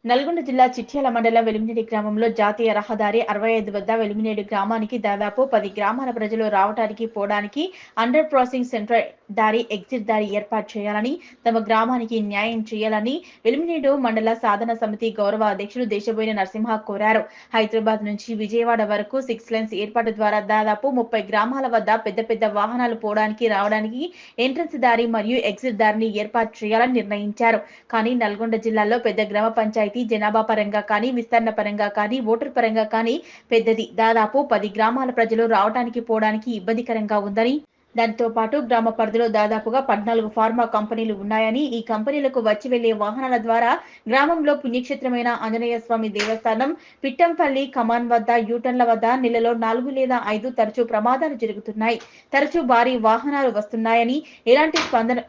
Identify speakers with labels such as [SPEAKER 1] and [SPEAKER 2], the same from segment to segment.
[SPEAKER 1] నల్గొండ జిల్లా చిట్యాల మండలం వెలిమినేడు గ్రామంలో జాతీయ రహదారి 65 వద్ద వెలిమినేడు గ్రామానికి దాదాపు 10 గ్రామాల ప్రజలు రావడానికి పోవడానికి అండర్ క్రాసింగ్ సెంటర్ దారి ఎగ్జిట్ దారి ఏర్పాటు చేయాలని తమ గ్రామానికి న్యాయం చేయాలని వెలిమినేడు మండల సాధన సమితి గౌరవ అధ్యక్షులు దేశబోయిన నరసింహ కోరారు. హైదరాబాద్ నుంచి విజయవాడ వరకు 6 లైన్స్ ఏర్పాటు ద్వారా దాదాపు 30 గ్రామాల వద్ద పెద్ద పెద్ద వాహనాలు పోవడానికి రావడానికి ఎంట్రన్స్ దారి మరియు ఎగ్జిట్ దారిని ఏర్పాటు చేయాలని నిర్ణయించారు. కానీ నల్గొండ జిల్లాలో పెద్ద గ్రామ పంచాయతీ జనాభా పరంగా కానీ విస్తరణ పరంగా కానీ ఓటర్ పరంగా కానీ పెద్దది. దాదాపు 10 గ్రామాల ప్రజలు రావడానికి పోవడానికి ఇబ్బందికరంగా ఉందని, దానితో పాటు గ్రామ పరిధిలో దాదాపుగా 14 ఫార్మా కంపెనీలు ఉన్నాయని, ఈ కంపెనీలకు వచ్చి వెళ్లే వాహనాల ద్వారా గ్రామంలో పుణ్యక్షేత్రమైన ఆంజనేయ స్వామి దేవస్థానం, పిట్టంపల్లి కమాన్ వద్ద యూటర్న్ల వద్ద నెలలో 4 లేదా 5 తరచూ ప్రమాదాలు జరుగుతున్నాయి. తరచూ భారీ వాహనాలు వస్తున్నాయని, ఎలాంటి స్పందన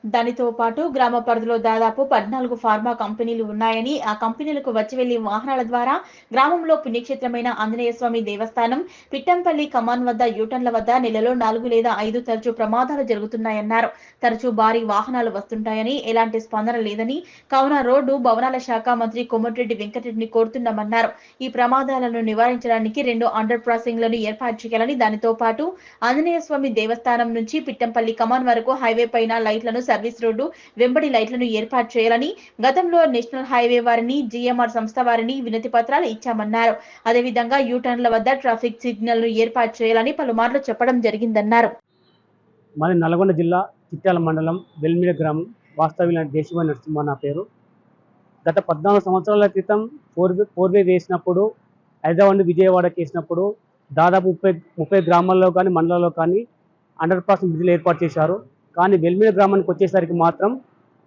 [SPEAKER 1] దానితో పాటు గ్రామ పరిధిలో దాదాపు 14 ఫార్మా కంపెనీలు ఉన్నాయని, ఆ కంపెనీలకు వచ్చి వెళ్లే వాహనాల ద్వారా గ్రామంలో పుణ్యక్షేత్రమైన ఆంజనేయ స్వామి దేవస్థానం, పిట్టంపల్లి కమాన్ వద్ద యూటర్న్ల వద్ద నెలలో 4 లేదా 5 తరచూ ప్రమాదాలు జరుగుతున్నాయన్నారు. తరచూ భారీ వాహనాలు వస్తుంటాయని, ఎలాంటి స్పందన లేదని, కావున రోడ్డు భవనాల శాఖ మంత్రి కోమటిరెడ్డి వెంకటరెడ్డిని కోరుతున్నామన్నారు. ఈ ప్రమాదాలను నివారించడానికి 2 అండర్ క్రాసింగ్లను ఏర్పాటు చేయాలని, దానితో పాటు ఆంజనేయ స్వామి దేవస్థానం నుంచి పిట్టంపల్లి కమాన్ వరకు హైవే పైన లైట్లను, సర్వీస్ రోడ్డు వెంబడి లైట్లను ఏర్పాటు చేయాలని గతంలో నేషనల్ హైవే వారిని, జీఎంఆర్ సంస్థ వారిని వినతి పత్రాలు ఇచ్చామన్నారు. అదేవిధంగా యూటర్న్ల వద్ద ట్రాఫిక్ సిగ్నల్ ను ఏర్పాటు చేయాలని పలుమార్లు చెప్పడం జరిగిందన్నారు.
[SPEAKER 2] మాది నల్గొండ జిల్లా చిట్యాల మండలం వెలిమినేడు గ్రామం. వాస్తవ్యులైన దేశబోయిన నరసింహ నా పేరు. గత 14 సంవత్సరాల క్రితం ఫోర్వే వేసినప్పుడు, హైదరాబాద్ నుండి విజయవాడకి వేసినప్పుడు దాదాపు 30 గ్రామాల్లో కానీ మండలాల్లో కానీ అండర్ పాస్ బ్రిడ్జ్లు ఏర్పాటు చేశారు. కానీ వెలిమినేడు గ్రామానికి వచ్చేసరికి మాత్రం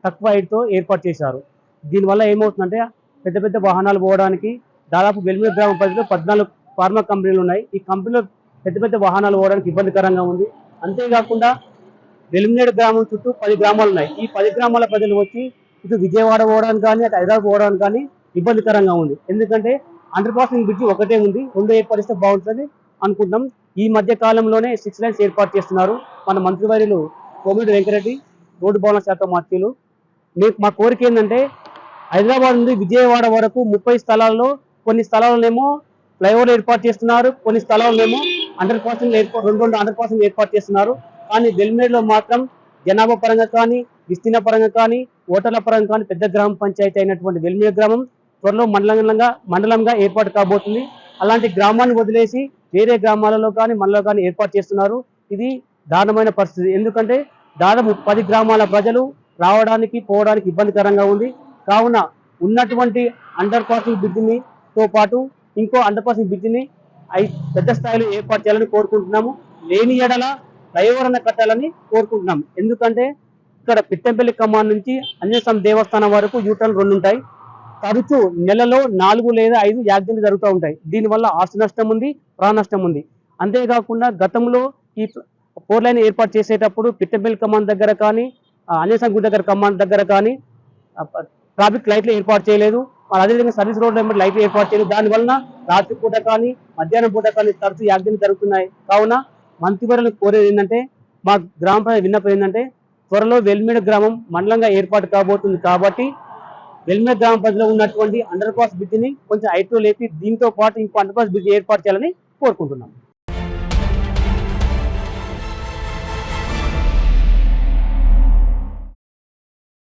[SPEAKER 2] తక్కువ హైట్తో ఏర్పాటు చేశారు. దీనివల్ల ఏమవుతుందంటే పెద్ద పెద్ద వాహనాలు పోవడానికి దాదాపు వెలిమినేడు గ్రామం పరిధిలో 14 ఫార్మా కంపెనీలు ఉన్నాయి. ఈ కంపెనీలో పెద్ద పెద్ద వాహనాలు పోవడానికి ఇబ్బందికరంగా ఉంది. అంతేకాకుండా వెలిమినేడు గ్రామం చుట్టూ 10 గ్రామాలు ఉన్నాయి. ఈ 10 గ్రామాల ప్రజలు వచ్చి ఇటు విజయవాడ పోవడానికి కానీ, అటు హైదరాబాద్ పోవడానికి కానీ ఇబ్బందికరంగా ఉంది. ఎందుకంటే అండర్ పాసింగ్ బ్రిడ్జ్ ఒకటే ఉంది, 2 ఏర్పరిస్తే బాగుంటుంది అనుకుంటాం. ఈ మధ్య కాలంలోనే 6 లైన్స్ ఏర్పాటు చేస్తున్నారు. మన మంత్రివర్యులు కోమటిరెడ్డి వెంకటరెడ్డి, రోడ్డు భవన శాఖ మంత్రులు. మా కోరిక ఏంటంటే హైదరాబాద్ నుండి విజయవాడ వరకు 30 స్థలాల్లో కొన్ని స్థలాలనేమో ఫ్లైఓవర్ ఏర్పాటు చేస్తున్నారు, కొన్ని స్థలాలనేమో అండర్ పాసింగ్ రెండు అండర్ పాసింగ్ ఏర్పాటు చేస్తున్నారు. కానీ వెలిమినేడులో మాత్రం జనాభా పరంగా కానీ, విస్తీర్ణ పరంగా కానీ, ఓటర్ల పరంగా కానీ పెద్ద గ్రామ పంచాయతీ అయినటువంటి వెలిమినేడు గ్రామం త్వరలో మండలంగా ఏర్పాటు కాబోతుంది. అలాంటి గ్రామాన్ని వదిలేసి వేరే గ్రామాలలో కానీ మండలంలో కానీ ఏర్పాటు చేస్తున్నారు. ఇది దారుణమైన పరిస్థితి. ఎందుకంటే దాదాపు 10 గ్రామాల ప్రజలు రావడానికి పోవడానికి ఇబ్బందికరంగా ఉంది. కావున ఉన్నటువంటి అండర్ పాసింగ్ బ్రిడ్జిని తో పాటు ఇంకో అండర్ పాసింగ్ బ్రిడ్జిని పెద్ద స్థాయిలో ఏర్పాటు చేయాలని కోరుకుంటున్నాము. లేని ఎడల ఫ్లైఓవర్ అన్న కట్టాలని కోరుకుంటున్నాం. ఎందుకంటే ఇక్కడ పిట్టంపల్లి కమాన్ నుంచి ఆంజనేయ స్వామి దేవస్థానం వరకు యూటర్న్ 2 ఉంటాయి. తరచూ నెలలో 4 లేదా 5 యాక్సిడెంట్లు జరుగుతూ ఉంటాయి. దీనివల్ల ఆస్తి నష్టం ఉంది, ప్రాణ నష్టం ఉంది. అంతేకాకుండా గతంలో ఈ 4 లైన్ ఏర్పాటు చేసేటప్పుడు పిట్టంపల్లి కమాన్ దగ్గర కానీ, ఆంజనేయ స్వామి గుడి దగ్గర కమాన్ దగ్గర కానీ ట్రాఫిక్ లైట్లు ఏర్పాటు చేయలేదు. అదేవిధంగా సర్వీస్ రోడ్ నెంబర్ లైట్లు ఏర్పాటు చేయలేదు. దానివల్ల రాత్రి పూట కానీ, మధ్యాహ్నం పూట కానీ తరచూ యాక్సిడెంట్లు జరుగుతున్నాయి. కావున మంత్రివర్యులు కోరేది ఏంటంటే, మా గ్రామ ప్రజల విన్నపం ఏంటంటే, త్వరలో వెలిమినేడు గ్రామం మండలంగా ఏర్పాటు కాబోతుంది కాబట్టి వెలిమినేడు గ్రామ పరిధిలో ఉన్నటువంటి అండర్ పాస్ బ్రిడ్జిని కొంచెం హైట్లో లేపి దీంతో పాటు ఇంకో అండర్ పాస్ బ్రిడ్జ్ ఏర్పాటు చేయాలని కోరుకుంటున్నాం.